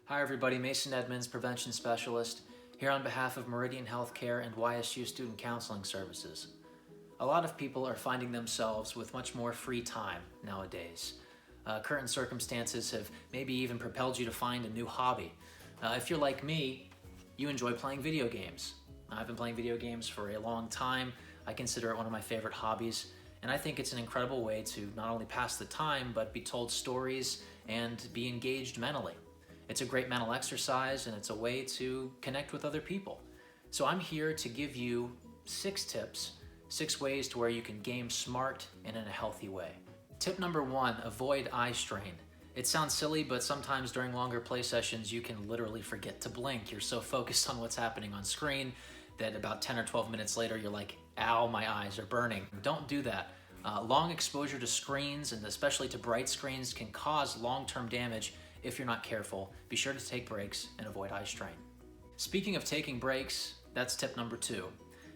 Hi everybody, Mason Edmunds, Prevention Specialist, here on behalf of Meridian Healthcare and YSU Student Counseling Services. A lot of people are finding themselves with much more free time nowadays. Current circumstances have maybe even propelled you to find a new hobby. If you're like me, you enjoy playing video games. I've been playing video games for a long time. I consider it one of my favorite hobbies, and I think it's an incredible way to not only pass the time, but be told stories and be engaged mentally. It's a great mental exercise, and it's a way to connect with other people. So I'm here to give you 6 tips, 6 ways to where you can game smart and in a healthy way. Tip number 1, avoid eye strain. It sounds silly, but sometimes during longer play sessions, you can literally forget to blink. You're so focused on what's happening on screen that about 10 or 12 minutes later, you're like, ow, my eyes are burning. Don't do that. Long exposure to screens, and especially to bright screens, can cause long-term damage if you're not careful. Be sure to take breaks and avoid eye strain. Speaking of taking breaks, that's tip number 2.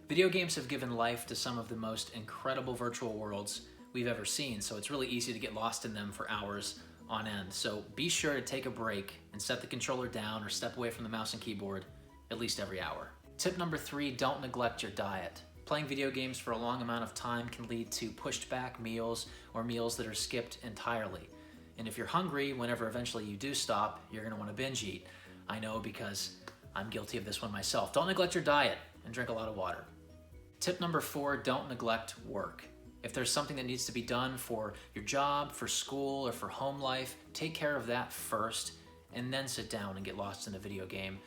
Video games have given life to some of the most incredible virtual worlds we've ever seen, so it's really easy to get lost in them for hours on end. So be sure to take a break and set the controller down or step away from the mouse and keyboard at least every hour. Tip number 3, don't neglect your diet. Playing video games for a long amount of time can lead to pushed back meals or meals that are skipped entirely. And if you're hungry, whenever eventually you do stop, you're going to want to binge eat. I know because I'm guilty of this one myself. Don't neglect your diet and drink a lot of water. Tip number 4, don't neglect work. If there's something that needs to be done for your job, for school, or for home life, take care of that first and then sit down and get lost in a video game.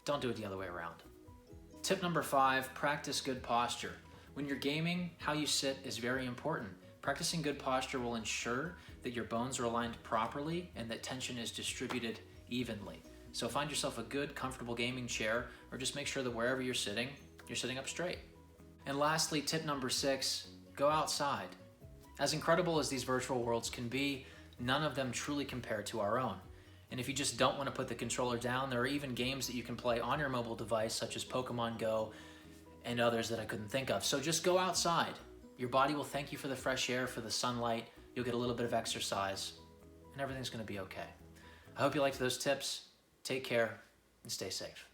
Don't do it the other way around. Tip number 5, practice good posture. When you're gaming, how you sit is very important. Practicing good posture will ensure that your bones are aligned properly and that tension is distributed evenly. So find yourself a good, comfortable gaming chair, or just make sure that wherever you're sitting up straight. And lastly, tip number 6, go outside. As incredible as these virtual worlds can be, none of them truly compare to our own. And if you just don't want to put the controller down, there are even games that you can play on your mobile device, such as Pokemon Go and others that I couldn't think of. So just go outside. Your body will thank you for the fresh air, for the sunlight. You'll get a little bit of exercise, and everything's going to be okay. I hope you liked those tips. Take care and stay safe.